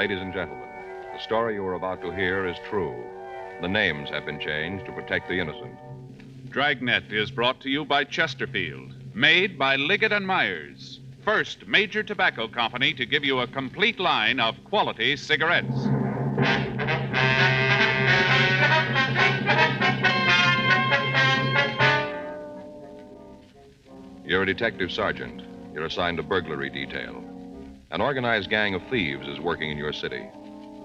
Ladies and gentlemen, the story you are about to hear is true. The names have been changed to protect the innocent. Dragnet is brought to you by Chesterfield, made by Liggett & Myers, first major tobacco company to give you a complete line of quality cigarettes. You're a detective sergeant. You're assigned to burglary detail. An organized gang of thieves is working in your city.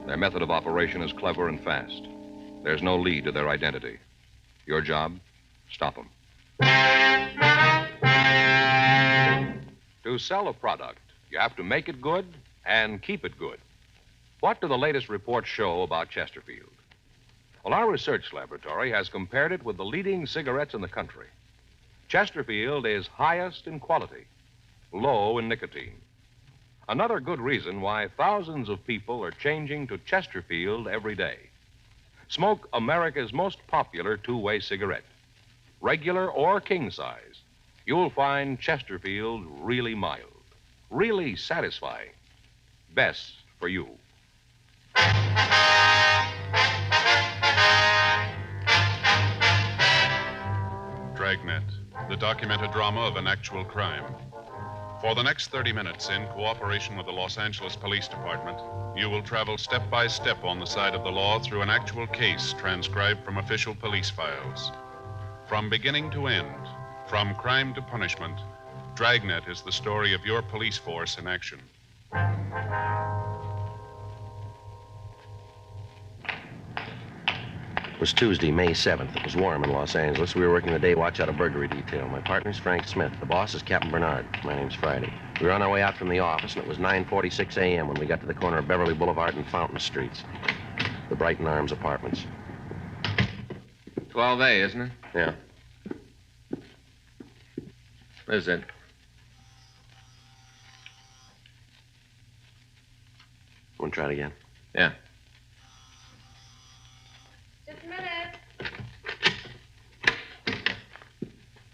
Their method of operation is clever and fast. There's no lead to their identity. Your job? Stop them. To sell a product, you have to make it good and keep it good. What do the latest reports show about Chesterfield? Well, our research laboratory has compared it with the leading cigarettes in the country. Chesterfield is highest in quality, low in nicotine. Another good reason why thousands of people are changing to Chesterfield every day. Smoke America's most popular two-way cigarette. Regular or king size, you'll find Chesterfield really mild, really satisfying. Best for you. Dragnet, the documented drama of an actual crime. For the next 30 minutes, in cooperation with the Los Angeles Police Department, you will travel step by step on the side of the law through an actual case transcribed from official police files. From beginning to end, from crime to punishment, Dragnet is the story of your police force in action. It was Tuesday, May 7th. It was warm in Los Angeles. We were working the day watch out of burglary detail. My partner's Frank Smith. The boss is Captain Bernard. My name's Friday. We were on our way out from the office, and it was 9:46 a.m. when we got to the corner of Beverly Boulevard and Fountain Streets. The Brighton Arms Apartments. 12A, isn't it? Yeah. What is it? Want to try it again? Yeah. Just a minute.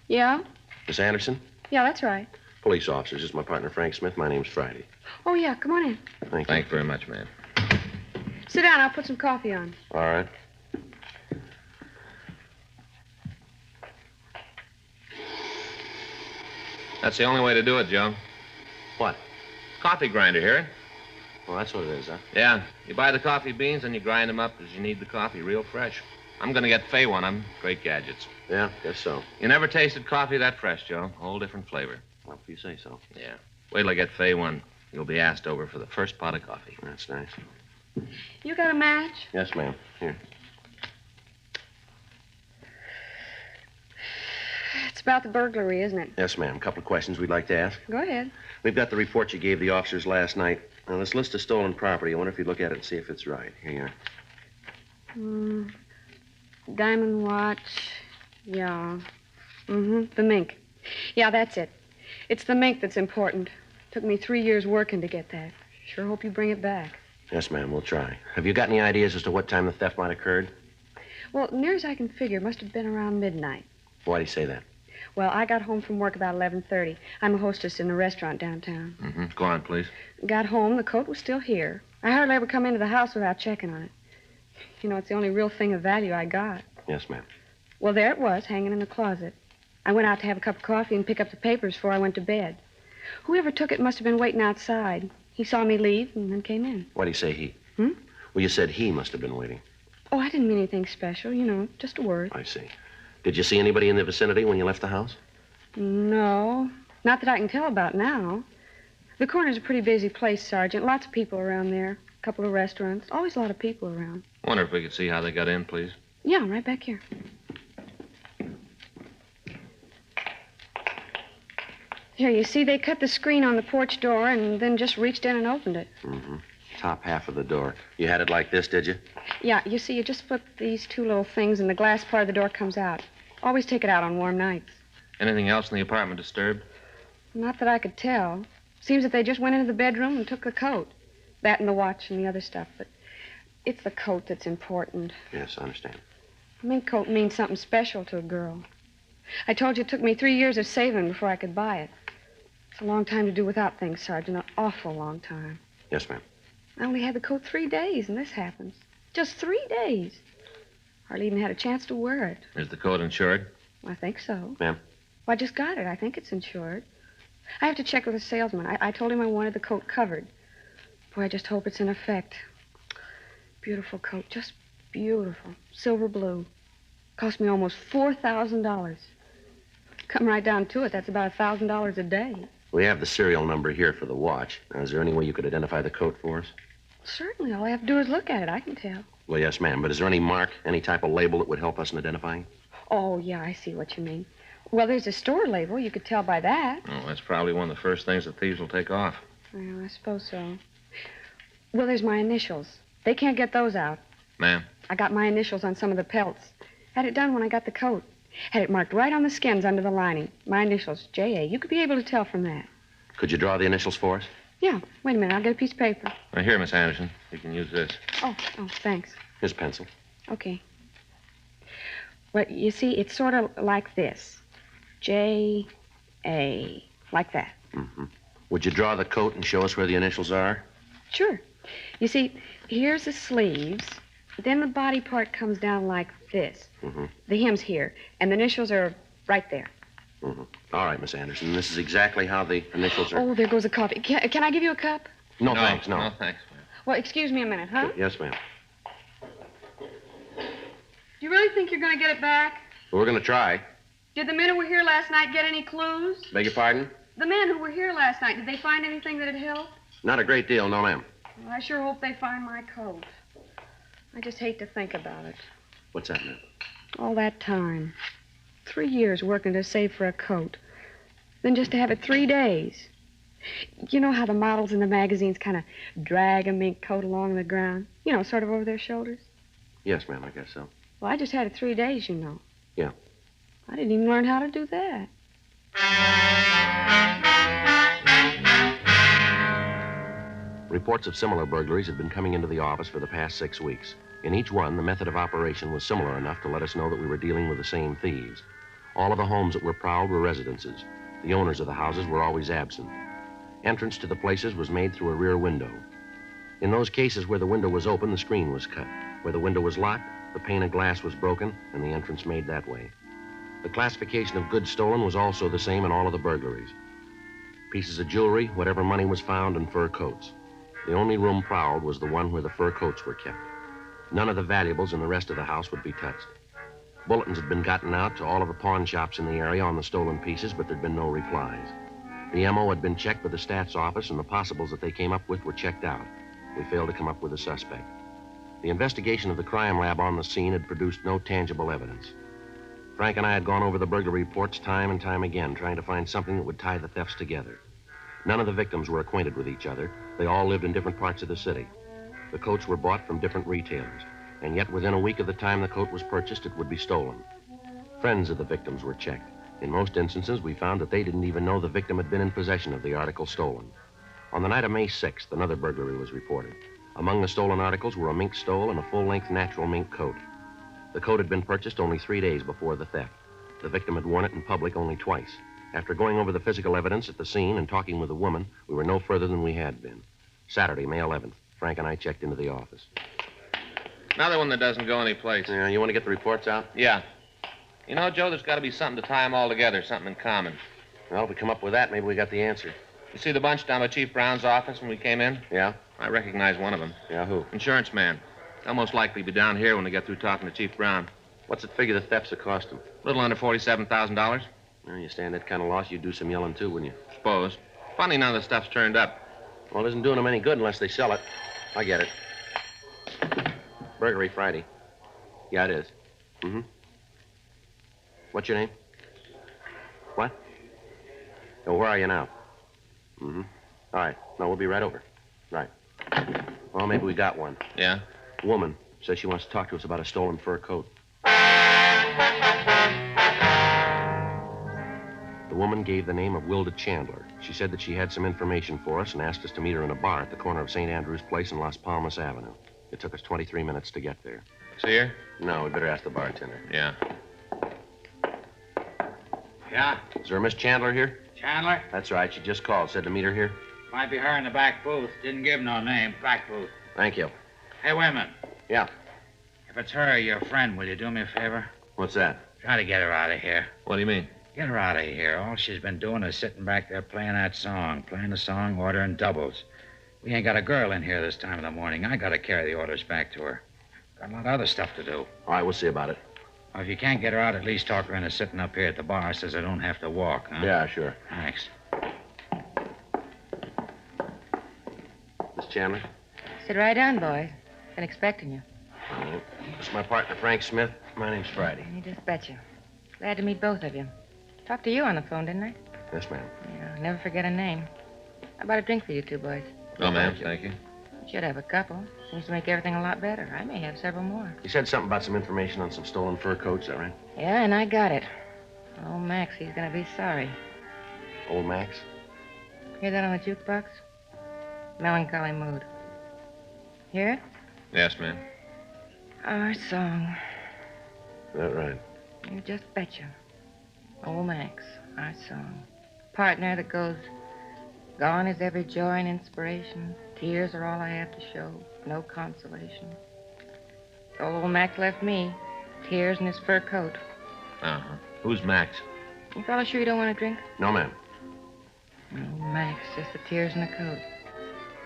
Yeah? Miss Anderson? Yeah, that's right. Police officers. This is my partner, Frank Smith. My name's Friday. Oh, yeah, come on in. Thank you. Thanks very much, ma'am. Sit down, I'll put some coffee on. All right. That's the only way to do it, Joe. What? Coffee grinder, hear it? Well, that's what it is, huh? Yeah. You buy the coffee beans and you grind them up as you need the coffee, real fresh. I'm going to get Fay one of them. Great gadgets. Yeah, guess so. You never tasted coffee that fresh, Joe. Whole different flavor. Well, if you say so. Yeah. Wait till I get Fay one. You'll be asked over for the first pot of coffee. That's nice. You got a match? Yes, ma'am. Here. It's about the burglary, isn't it? Yes, ma'am. A couple of questions we'd like to ask. Go ahead. We've got the report you gave the officers last night. Now, this list of stolen property, I wonder if you'd look at it and see if it's right. Here you are. Diamond watch. Yeah. The mink. Yeah, that's it. It's the mink that's important. Took me 3 years working to get that. Sure hope you bring it back. Yes, ma'am. We'll try. Have you got any ideas as to what time the theft might have occurred? Well, near as I can figure, it must have been around midnight. Why do you say that? Well, I got home from work about 11:30. I'm a hostess in a restaurant downtown. Go on, please. Got home, the coat was still here. I hardly ever come into the house without checking on it. You know, it's the only real thing of value I got. Yes, ma'am. Well, there it was, hanging in the closet. I went out to have a cup of coffee and pick up the papers before I went to bed. Whoever took it must have been waiting outside. He saw me leave and then came in. Why do you say he? Hmm? Well, you said he must have been waiting. Oh, I didn't mean anything special, you know, just a word. I see. Did you see anybody in the vicinity when you left the house? No, not that I can tell about now. The corner's a pretty busy place, Sergeant. Lots of people around there. A couple of restaurants. Always a lot of people around. Wonder if we could see how they got in, please. Yeah, right back here. Here, you see, they cut the screen on the porch door and then just reached in and opened it. Top half of the door. You had it like this, did you? Yeah, you see, you just flip these two little things and the glass part of the door comes out. Always take it out on warm nights. Anything else in the apartment disturbed? Not that I could tell. Seems that they just went into the bedroom and took the coat. That and the watch and the other stuff, but it's the coat that's important. Yes, I understand. A mink coat means something special to a girl. I told you it took me 3 years of saving before I could buy it. It's a long time to do without things, Sergeant. An awful long time. Yes, ma'am. I only had the coat 3 days, and this happens. Just 3 days. Hardly even had a chance to wear it. Is the coat insured? I think so. Ma'am? Well, I just got it. I think it's insured. I have to check with the salesman. I told him I wanted the coat covered. Boy, I just hope it's in effect. Beautiful coat. Just beautiful. Silver blue. Cost me almost $4,000. Come right down to it, that's about $1,000 a day. We have the serial number here for the watch. Now, is there any way you could identify the coat for us? Certainly. All I have to do is look at it. I can tell. Well, yes, ma'am. But is there any mark, any type of label that would help us in identifying? Oh, yeah, I see what you mean. Well, there's a store label. You could tell by that. Oh, that's probably one of the first things the thieves will take off. Well, I suppose so. Well, there's my initials. They can't get those out. Ma'am? I got my initials on some of the pelts. Had it done when I got the coat. Had it marked right on the skins under the lining. My initials, J.A. You could be able to tell from that. Could you draw the initials for us? Yeah. Wait a minute. I'll get a piece of paper. Here, Miss Anderson. You can use this. Oh, thanks. Here's pencil. Okay. Well, you see, it's sort of like this. J.A. Like that. Mm-hmm. Would you draw the coat and show us where the initials are? Sure. You see, here's the sleeves. Then the body part comes down like this. Mm-hmm. The hem's here, and the initials are right there. Mm-hmm. All right, Miss Anderson. This is exactly how the initials are. Oh, there goes a coffee. Can I give you a cup? No, thanks, no. No, thanks, ma'am. Well, excuse me a minute, huh? Yes, ma'am. Do you really think you're going to get it back? Well, we're going to try. Did the men who were here last night get any clues? Beg your pardon? The men who were here last night, did they find anything that'd help? Not a great deal, no, ma'am. Well, I sure hope they find my coat. I just hate to think about it. What's that, ma'am? All that time. 3 years working to save for a coat. Then just to have it 3 days. You know how the models in the magazines kind of drag a mink coat along the ground? You know, sort of over their shoulders? Yes, ma'am, I guess so. Well, I just had it 3 days, you know. Yeah. I didn't even learn how to do that. Reports of similar burglaries had been coming into the office for the past 6 weeks. In each one, the method of operation was similar enough to let us know that we were dealing with the same thieves. All of the homes that were prowled were residences. The owners of the houses were always absent. Entrance to the places was made through a rear window. In those cases where the window was open, the screen was cut. Where the window was locked, the pane of glass was broken and the entrance made that way. The classification of goods stolen was also the same in all of the burglaries. Pieces of jewelry, whatever money was found, and fur coats. The only room prowled was the one where the fur coats were kept. None of the valuables in the rest of the house would be touched. Bulletins had been gotten out to all of the pawn shops in the area on the stolen pieces, but there'd been no replies. The M.O. had been checked with the stats office, and the possibles that they came up with were checked out. We failed to come up with a suspect. The investigation of the crime lab on the scene had produced no tangible evidence. Frank and I had gone over the burglary reports time and time again, trying to find something that would tie the thefts together. None of the victims were acquainted with each other. They all lived in different parts of the city. The coats were bought from different retailers, and yet within a week of the time the coat was purchased, it would be stolen. Friends of the victims were checked. In most instances, we found that they didn't even know the victim had been in possession of the article stolen. On the night of May 6th, another burglary was reported. Among the stolen articles were a mink stole and a full-length natural mink coat. The coat had been purchased only 3 days before the theft. The victim had worn it in public only twice. After going over the physical evidence at the scene and talking with the woman, we were no further than we had been. Saturday, May 11th, Frank and I checked into the office. Another one that doesn't go anyplace. Yeah, you want to get the reports out? Yeah. You know, Joe, there's got to be something to tie them all together, something in common. Well, if we come up with that, maybe we got the answer. You see the bunch down by Chief Brown's office when we came in? Yeah? I recognize one of them. Yeah, who? Insurance man. They'll most likely be down here when they get through talking to Chief Brown. What's it figure the thefts have cost him? A little under $47,000. Well, you stand that kind of loss, you'd do some yelling, too, wouldn't you? Suppose. Funny none of the stuff's turned up. Well, it isn't doing them any good unless they sell it. I get it. Burglary Friday. Yeah, it is. Mm-hmm. What's your name? What? Oh, where are you now? Mm-hmm. All right. No, we'll be right over. Right. Well, maybe we got one. Yeah? Woman says she wants to talk to us about a stolen fur coat. The woman gave the name of Wilda Chandler. She said that she had some information for us and asked us to meet her in a bar at the corner of St. Andrew's Place and Las Palmas Avenue. It took us 23 minutes to get there. See her? No, we better ask the bartender. Yeah. Yeah? Is there a Miss Chandler here? Chandler? That's right. She just called. Said to meet her here. Might be her in the back booth. Didn't give no name. Back booth. Thank you. Hey, wait a minute. Yeah. If it's her, your friend, will you do me a favor? What's that? Try to get her out of here. What do you mean? Get her out of here. All she's been doing is sitting back there playing that song. Playing the song, ordering doubles. We ain't got a girl in here this time of the morning. I gotta carry the orders back to her. Got a lot of other stuff to do. All right, we'll see about it. Well, if you can't get her out, at least talk her into sitting up here at the bar. Says I don't have to walk, huh? Yeah, sure. Thanks. Miss Chandler? Sit right down, boys. Been expecting you. All right. This is my partner, Frank Smith. My name's Friday. You just betcha. Glad to meet both of you. Talked to you on the phone, didn't I? Yes, ma'am. Yeah, I'll never forget a name. How about a drink for you two boys? No, ma'am. Thank you. Should have a couple. Seems to make everything a lot better. I may have several more. You said something about some information on some stolen fur coats, is that right? Yeah, and I got it. Oh, Max, he's gonna be sorry. Old Max? Hear that on the jukebox? Melancholy mood. Hear it? Yes, ma'am. Our song. Is that right? You just betcha. Old Max, our song. Partner that goes, gone is every joy and inspiration. Tears are all I have to show. No consolation. So old Max left me. Tears in his fur coat. Uh-huh. Who's Max? You fellas sure you don't want a drink? No, ma'am. Oh, Max, just the tears in the coat.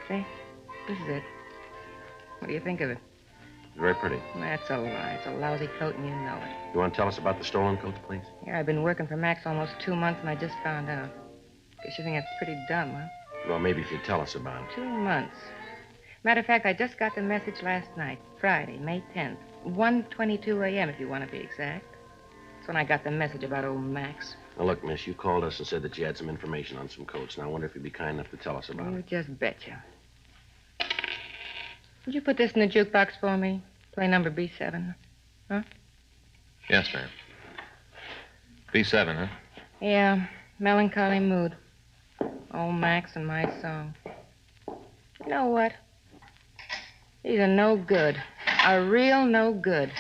See? This is it. What do you think of it? It's very pretty. That's a lie. It's a lousy coat, and you know it. You want to tell us about the stolen coats, please? Here, I've been working for Max almost 2 months, and I just found out. Guess you think that's pretty dumb, huh? Well, maybe if you'd tell us about it. 2 months. Matter of fact, I just got the message last night, Friday, May 10th. 1:22 a.m., if you want to be exact. That's when I got the message about old Max. Now, look, miss, you called us and said that you had some information on some coats. Now, I wonder if you'd be kind enough to tell us about You it. just betcha. Would you put this in the jukebox for me? Play number B7. Huh? Yes, ma'am. B7, huh? Yeah, melancholy mood. Old Max and my song. You know what? He's a no good. A real no good.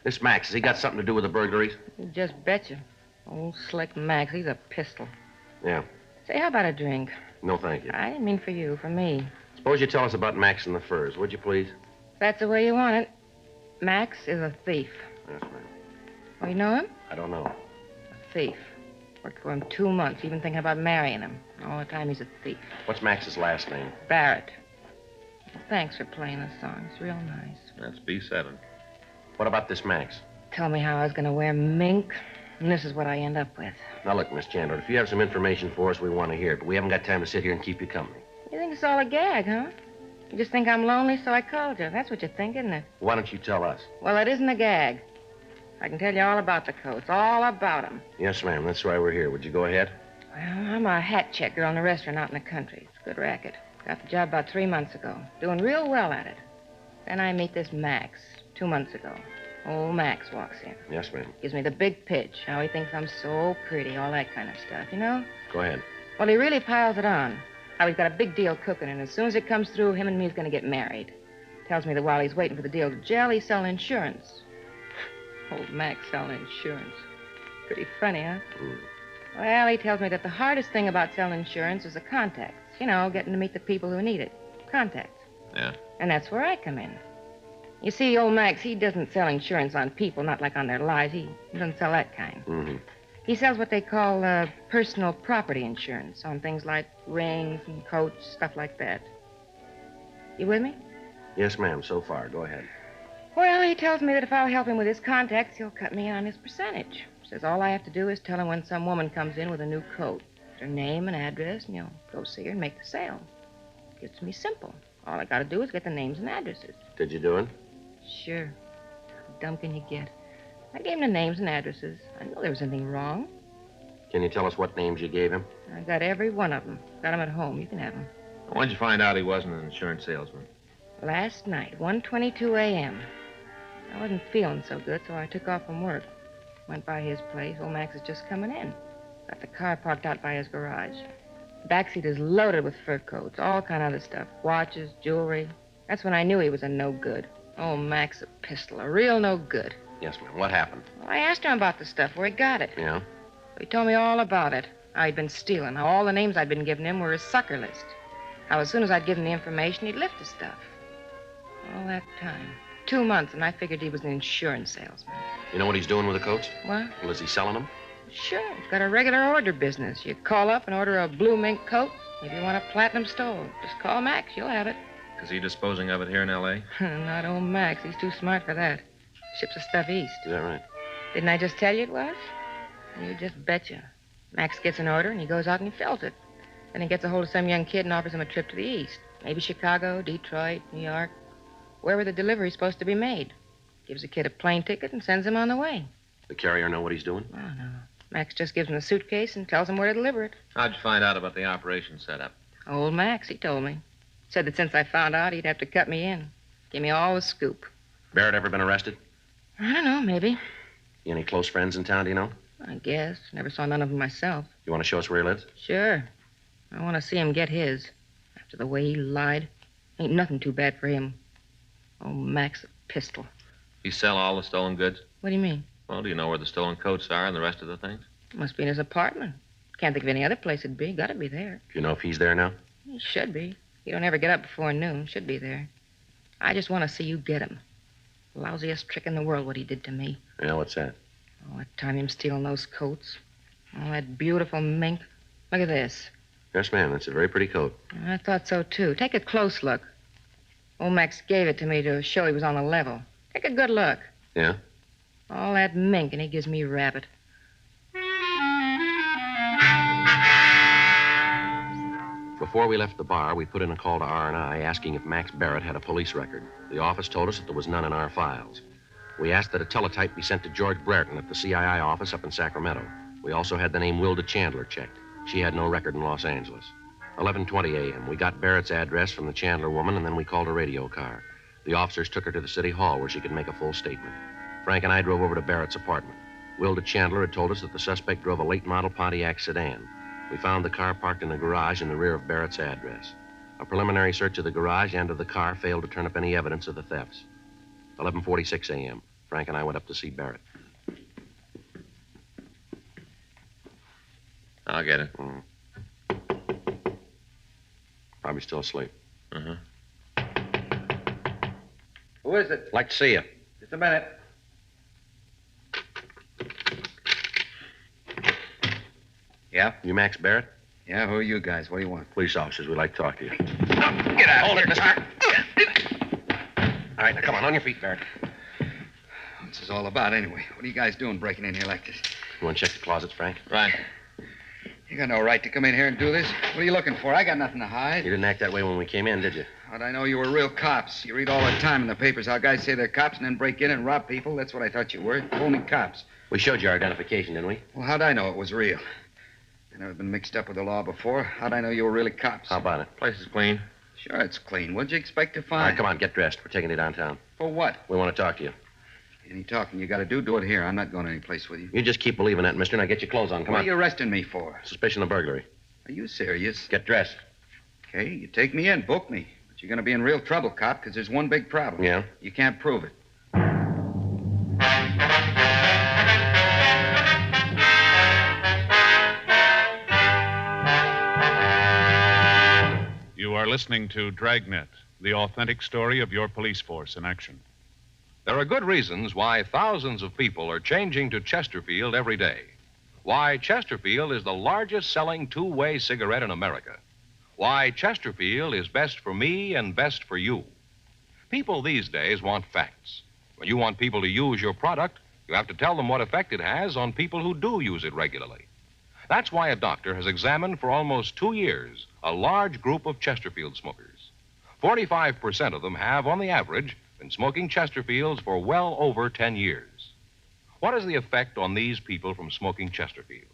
This Max, has he got something to do with the burglaries? You just betcha. Old slick Max, he's a pistol. Yeah. Say, how about a drink? No, thank you. I didn't mean for you, for me. Suppose you tell us about Max and the furs, would you, please? If that's the way you want it. Max is a thief. Yes, ma'am. Oh, you know him? I don't know. A thief. Worked for him 2 months, even thinking about marrying him. All the time he's a thief. What's Max's last name? Barrett. Well, thanks for playing the song. It's real nice. That's B7. What about this Max? Told me how I was going to wear mink, and this is what I end up with. Now, look, Miss Chandler, if you have some information for us, we want to hear it, but we haven't got time to sit here and keep you company. You think it's all a gag, huh? You just think I'm lonely, so I called you. That's what you think, isn't it? Why don't you tell us? Well, it isn't a gag. I can tell you all about the coats, all about them. Yes, ma'am. That's why we're here. Would you go ahead? Well, I'm a hat check girl in a restaurant out in the country. It's a good racket. Got the job about 3 months ago. Doing real well at it. Then I meet this Max 2 months ago. Old Max walks in. Yes, ma'am. Gives me the big pitch, how he thinks I'm so pretty, all that kind of stuff, you know? Go ahead. Well, he really piles it on. How he's got a big deal cooking, and as soon as it comes through, him and me's going to get married. Tells me that while he's waiting for the deal to gel, he's selling insurance. Old Max selling insurance. Pretty funny, huh? Mm. Well, he tells me that the hardest thing about selling insurance is the contacts. You know, getting to meet the people who need it. Contacts. Yeah. And that's where I come in. You see, old Max, he doesn't sell insurance on people, not like on their lives. He doesn't sell that kind. Mm-hmm. He sells what they call personal property insurance on things like rings and coats, stuff like that. You with me? Yes, ma'am. So far. Go ahead. Well, he tells me that if I'll help him with his contacts, he'll cut me in on his percentage. Says all I have to do is tell him when some woman comes in with a new coat. Her name and address, and he'll go see her and make the sale. It's me simple. All I gotta do is get the names and addresses. Did you do it? Sure. How dumb can you get? I gave him the names and addresses. I knew there was anything wrong. Can you tell us what names you gave him? I got every one of them. Got them at home. You can have them. When'd you find out he wasn't an insurance salesman? Last night, 1:22 a.m. I wasn't feeling so good, so I took off from work. Went by his place. Old Max is just coming in. Got the car parked out by his garage. The backseat is loaded with fur coats, all kind of other stuff. Watches, jewelry. That's when I knew he was a no good. Oh, Max, a pistol. A real no good. Yes, ma'am. What happened? Well, I asked him about the stuff, where he got it. Yeah? He told me all about it. How he'd been stealing. How all the names I'd been giving him were his sucker list. How as soon as I'd give him the information, he'd lift the stuff. All that time. 2 months, and I figured he was an insurance salesman. You know what he's doing with the coats? What? Well, is he selling them? Sure. He's got a regular order business. You call up and order a blue mink coat. If you want a platinum stole, just call Max. You'll have it. Is he disposing of it here in L.A.? Not old Max. He's too smart for that. Ships the stuff east. Is that right? Didn't I just tell you it was? You just betcha. Max gets an order, and he goes out and he fills it. Then he gets a hold of some young kid and offers him a trip to the east. Maybe Chicago, Detroit, New York. Wherever the delivery's supposed to be made. Gives the kid a plane ticket and sends him on the way. The carrier know what he's doing? Oh, no. Max just gives him a suitcase and tells him where to deliver it. How'd you find out about the operation setup? Old Max, he told me. Said that since I found out, he'd have to cut me in. Give me all the scoop. Barrett ever been arrested? I don't know, maybe. You any close friends in town, do you know? I guess. Never saw none of them myself. You want to show us where he lives? Sure. I want to see him get his. After the way he lied. Ain't nothing too bad for him. Oh, Max, a pistol. He sell all the stolen goods? What do you mean? Well, do you know where the stolen coats are and the rest of the things? Must be in his apartment. Can't think of any other place it'd be. Gotta be there. Do you know if he's there now? He should be. He don't ever get up before noon. Should be there. I just want to see you get him. Lousiest trick in the world, what he did to me. Yeah, what's that? Oh, that time him stealing those coats. Oh, that beautiful mink. Look at this. Yes, ma'am. That's a very pretty coat. I thought so, too. Take a close look. Old Max gave it to me to show he was on the level. Take a good look. Yeah? All that mink, and he gives me rabbit. Before we left the bar, we put in a call to R&I asking if Max Barrett had a police record. The office told us that there was none in our files. We asked that a teletype be sent to George Brereton at the CII office up in Sacramento. We also had the name Wilda Chandler checked. She had no record in Los Angeles. 11:20 a.m. We got Barrett's address from the Chandler woman, and then we called a radio car. The officers took her to the city hall where she could make a full statement. Frank and I drove over to Barrett's apartment. Wilda Chandler had told us that the suspect drove a late model Pontiac sedan. We found the car parked in the garage in the rear of Barrett's address. A preliminary search of the garage and of the car failed to turn up any evidence of the thefts. 11:46 a.m. Frank and I went up to see Barrett. I'll get it. Probably still asleep. Uh-huh. Who is it? Like to see you. Just a minute. Yeah? You Max Barrett? Yeah, who are you guys? What do you want? Police officers. We'd like to talk to you. Get out. Hold it, mister. All right, now come on your feet, Barrett. What's this all about, anyway? What are you guys doing breaking in here like this? You want to check the closets, Frank? Right. You got no right to come in here and do this. What are you looking for? I got nothing to hide. You didn't act that way when we came in, did you? How'd I know you were real cops? You read all the time in the papers how guys say they're cops and then break in and rob people. That's what I thought you were. Phony cops. We showed you our identification, didn't we? Well, how'd I know it was real? I've never been mixed up with the law before. How'd I know you were really cops? How about it? Place is clean. Sure, it's clean. What'd you expect to All find? right, come on, get dressed. We're taking you downtown. For what? We want to talk to you. Any talking you got to do it here. I'm not going any place with you. You just keep believing that, mister. Now get your clothes on. Come What on. are you arresting me for? Suspicion of burglary. Are you serious? Get dressed. Okay, you take me in, book me. But you're going to be in real trouble, cop, because there's one big problem. Yeah? You can't prove it. You are listening to Dragnet, the authentic story of your police force in action. There are good reasons why thousands of people are changing to Chesterfield every day. Why Chesterfield is the largest selling two-way cigarette in America. Why Chesterfield is best for me and best for you. People these days want facts. When you want people to use your product, you have to tell them what effect it has on people who do use it regularly. That's why a doctor has examined for almost 2 years a large group of Chesterfield smokers. 45% of them have, on the average, been smoking Chesterfields for well over 10 years. What is the effect on these people from smoking Chesterfield?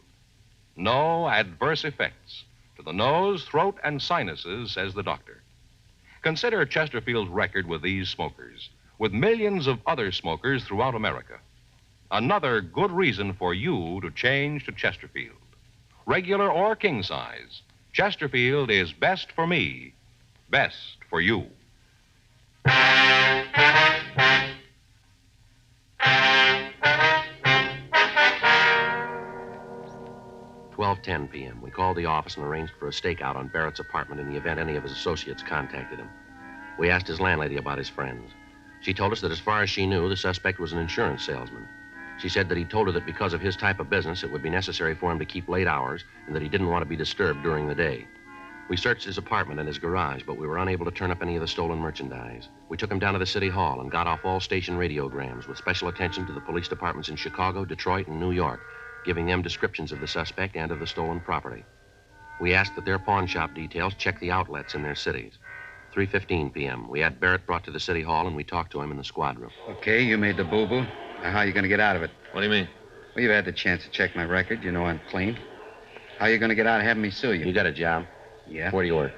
No adverse effects to the nose, throat, and sinuses, says the doctor. Consider Chesterfield's record with these smokers, with millions of other smokers throughout America. Another good reason for you to change to Chesterfield. Regular or king size, Chesterfield is best for me, best for you. 12:10 p.m. We called the office and arranged for a stakeout on Barrett's apartment in the event any of his associates contacted him. We asked his landlady about his friends. She told us that as far as she knew, the suspect was an insurance salesman. She said that he told her that because of his type of business, it would be necessary for him to keep late hours and that he didn't want to be disturbed during the day. We searched his apartment and his garage, but we were unable to turn up any of the stolen merchandise. We took him down to the city hall and got off all station radiograms with special attention to the police departments in Chicago, Detroit, and New York, giving them descriptions of the suspect and of the stolen property. We asked that their pawn shop details check the outlets in their cities. 3:15 p.m. We had Barrett brought to the city hall, and we talked to him in the squad room. Okay, you made the boo-boo. Now, how are you going to get out of it? What do you mean? Well, you've had the chance to check my record. You know I'm clean. How are you going to get out of having me sue you? You got a job? Yeah. Where do you work?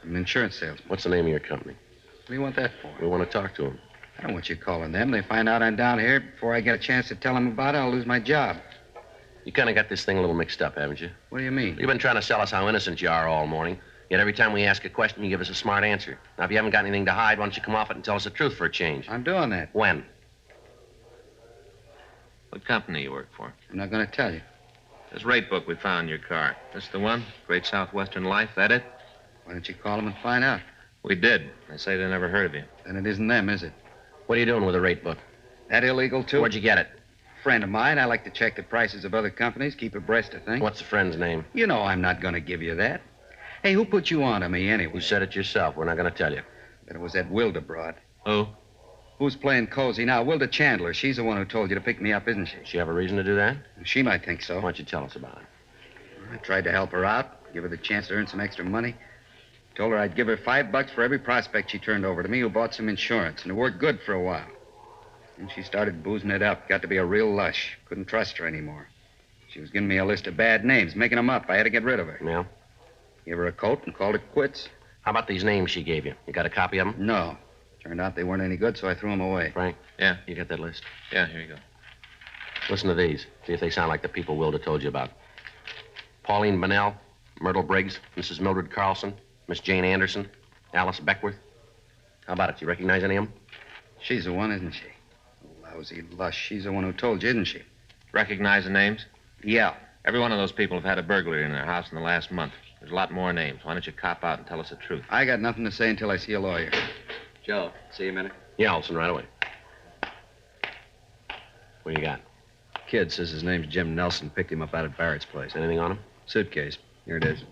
I'm an insurance salesman. What's the name of your company? What do you want that for? We want to talk to him. I don't want you calling them. They find out I'm down here. Before I get a chance to tell them about it, I'll lose my job. You kind of got this thing a little mixed up, haven't you? What do you mean? You've been trying to sell us how innocent you are all morning. Yet every time we ask a question, you give us a smart answer. Now, if you haven't got anything to hide, why don't you come off it and tell us the truth for a change? I'm doing that. When? What company you work for? I'm not going to tell you. This rate book we found in your car. This the one? Great Southwestern Life, that it? Why don't you call them and find out? We did. They say they never heard of you. Then it isn't them, is it? What are you doing with the rate book? That illegal, too? Where'd you get it? Friend of mine. I like to check the prices of other companies, keep abreast of things. What's the friend's name? You know I'm not going to give you that. Hey, who put you on to me anyway? You said it yourself. We're not going to tell you. That it was that Wilda broad. Who? Who's playing cozy now? Wilda Chandler. She's the one who told you to pick me up, isn't she? She have a reason to do that? She might think so. Why don't you tell us about it? I tried to help her out, give her the chance to earn some extra money. Told her I'd give her $5 for every prospect she turned over to me who bought some insurance, and it worked good for a while. And she started boozing it up. Got to be a real lush. Couldn't trust her anymore. She was giving me a list of bad names, making them up. I had to get rid of her. Yeah? Gave her a coat and called it quits. How about these names she gave you? You got a copy of them? No. Turned out they weren't any good, so I threw them away. Frank? Yeah. You got that list? Yeah, here you go. Listen to these. See if they sound like the people Wilda told you about. Pauline Bunnell, Myrtle Briggs, Mrs. Mildred Carlson, Miss Jane Anderson, Alice Beckworth. How about it? You recognize any of them? She's the one, isn't she? Lousy lush. She's the one who told you, isn't she? Recognize the names? Yeah. Every one of those people have had a burglary in their house in the last month. There's a lot more names. Why don't you cop out and tell us the truth? I got nothing to say until I see a lawyer. Joe, see you a minute. Yeah, Olson, right away. What do you got? Kid says his name's Jim Nelson. Picked him up out at Barrett's place. Anything on him? Suitcase. Here it is.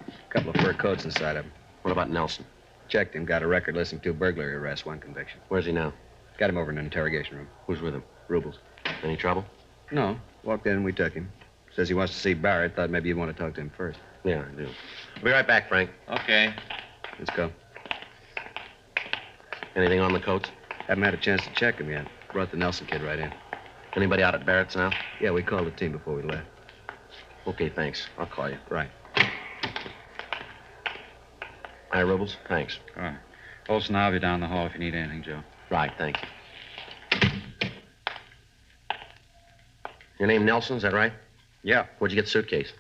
A couple of fur coats inside of him. What about Nelson? Checked him. Got a record listing 2 burglary arrests, 1 conviction. Where's he now? Got him over in an interrogation room. Who's with him? Rubles. Any trouble? No. Walked in and we took him. Says he wants to see Barrett. Thought maybe you'd want to talk to him first. Yeah, I do. I'll be right back, Frank. Okay. Let's go. Anything on the coats? Haven't had a chance to check him yet. Brought the Nelson kid right in. Anybody out at Barrett's now? Yeah, we called the team before we left. Okay, thanks. I'll call you. Right. Hi, Rubles. Thanks. All right. Olson, I'll be down the hall if you need anything, Joe. Right, thanks. Your name Nelson, is that right? Yeah. Where'd you get the suitcase?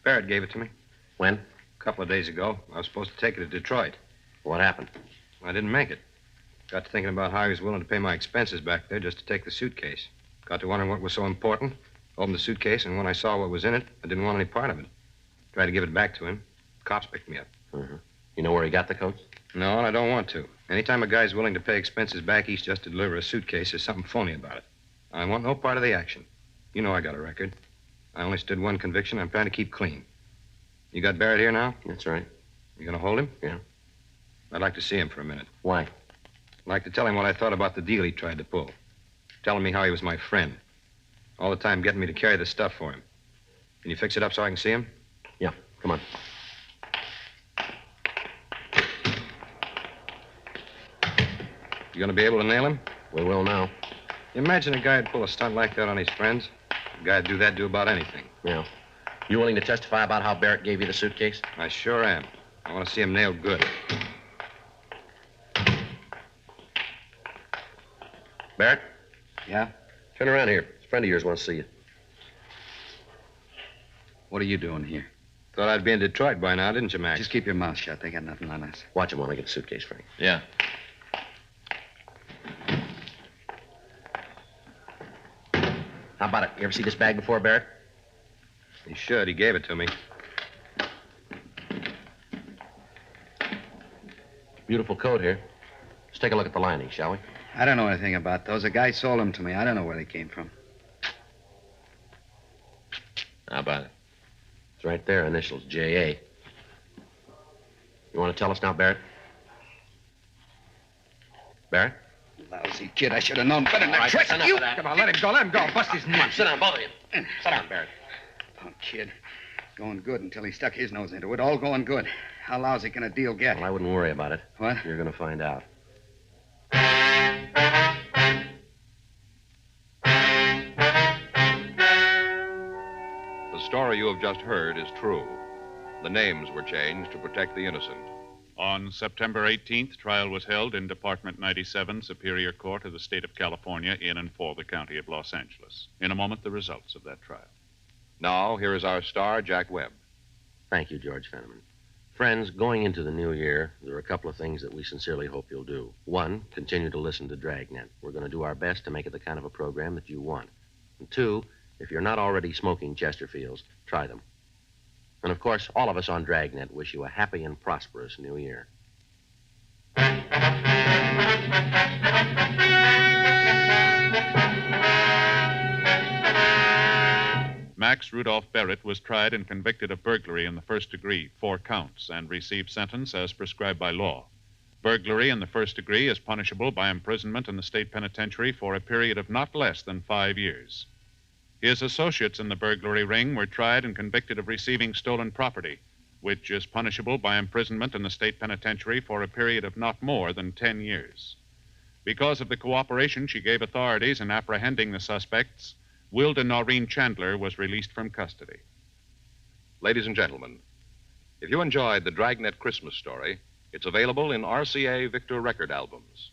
Barrett gave it to me When? a couple of days ago. I was supposed to take it to Detroit. What happened? I didn't make it. Got to thinking about how he was willing to pay my expenses back there just to take the suitcase. Got to wondering what was so important. Opened the suitcase, and when I saw what was in it, I didn't want any part of it. Tried to give it back to him. Cops picked me up. Uh-huh. You know where he got the coats? No, and I don't want to. Anytime a guy's willing to pay expenses back east just to deliver a suitcase, there's something phony about it. I want no part of the action. You know I got a record. I only stood 1 conviction. I'm trying to keep clean. You got Barrett here now? That's right. You gonna hold him? Yeah. I'd like to see him for a minute. Why? I'd like to tell him what I thought about the deal he tried to pull. Telling me how he was my friend. All the time getting me to carry the stuff for him. Can you fix it up so I can see him? Yeah, come on. You gonna be able to nail him? We will now. You imagine a guy'd pull a stunt like that on his friends? A guy'd do that to about anything. Yeah. You willing to testify about how Barrett gave you the suitcase? I sure am. I want to see him nailed good. Barrett? Yeah? Turn around here. A friend of yours wants to see you. What are you doing here? Thought I'd be in Detroit by now, didn't you, Max? Just keep your mouth shut. They got nothing on us. Watch him while I get the suitcase, Frank. Yeah. How about it? You ever see this bag before, Barrett? He should. He gave it to me. Beautiful coat here. Let's take a look at the lining, shall we? I don't know anything about those. A guy sold them to me. I don't know where they came from. How about it? It's right there, initials, J.A. You want to tell us now, Barrett? Barrett? Lousy kid. I should have known better than All right, that trick. that's enough You... of that. Come on, let him go. Let him go. Bust his Come on, nuts. sit down, both of you. Sit down, Barrett. Punk kid. Going good until he stuck his nose into it. All going good. How lousy can a deal get? Well, I wouldn't worry about it. What? You're going to find out. The story you have just heard is true. The names were changed to protect the innocent. On September 18th, trial was held in Department 97, Superior Court of the State of California, in and for the County of Los Angeles. In a moment, the results of that trial. Now, here is our star, Jack Webb. Thank you, George Fenneman. Friends, going into the new year, there are a couple of things that we sincerely hope you'll do. One, continue to listen to Dragnet. We're going to do our best to make it the kind of a program that you want. And two, if you're not already smoking Chesterfields, try them. And of course, all of us on Dragnet wish you a happy and prosperous new year. Max Rudolph Barrett was tried and convicted of burglary in the first degree, 4 counts, and received sentence as prescribed by law. Burglary in the first degree is punishable by imprisonment in the state penitentiary for a period of not less than 5 years. His associates in the burglary ring were tried and convicted of receiving stolen property, which is punishable by imprisonment in the state penitentiary for a period of not more than 10 years. Because of the cooperation she gave authorities in apprehending the suspects, Wilda Noreen Chandler was released from custody. Ladies and gentlemen, if you enjoyed the Dragnet Christmas story, it's available in RCA Victor record albums.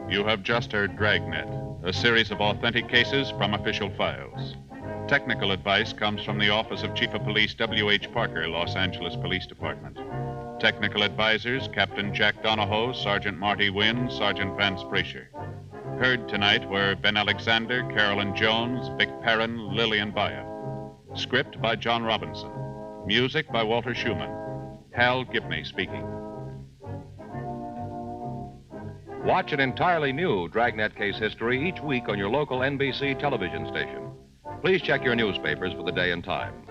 You have just heard Dragnet, a series of authentic cases from official files. Technical advice comes from the Office of Chief of Police W.H. Parker, Los Angeles Police Department. Technical advisors, Captain Jack Donahoe, Sergeant Marty Wynn, Sergeant Vance Brasher. Heard tonight were Ben Alexander, Carolyn Jones, Vic Perrin, Lillian Baya. Script by John Robinson. Music by Walter Schumann. Hal Gibney speaking. Watch an entirely new Dragnet case history each week on your local NBC television station. Please check your newspapers for the day and time.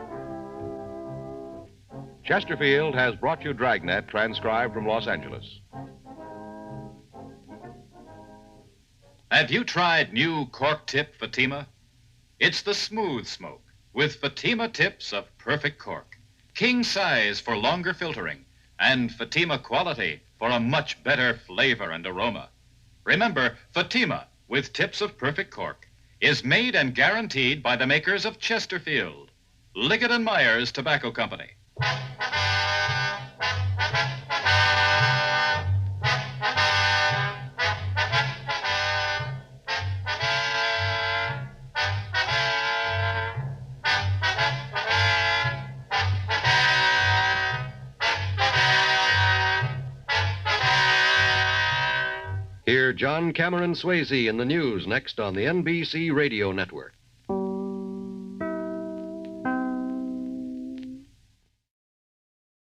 Chesterfield has brought you Dragnet, transcribed from Los Angeles. Have you tried new cork tip Fatima? It's the smooth smoke with Fatima tips of perfect cork. King size for longer filtering and Fatima quality for a much better flavor and aroma. Remember, Fatima, with tips of perfect cork, is made and guaranteed by the makers of Chesterfield, Liggett & Myers Tobacco Company. Hear John Cameron Swayze in the news next on the NBC Radio Network.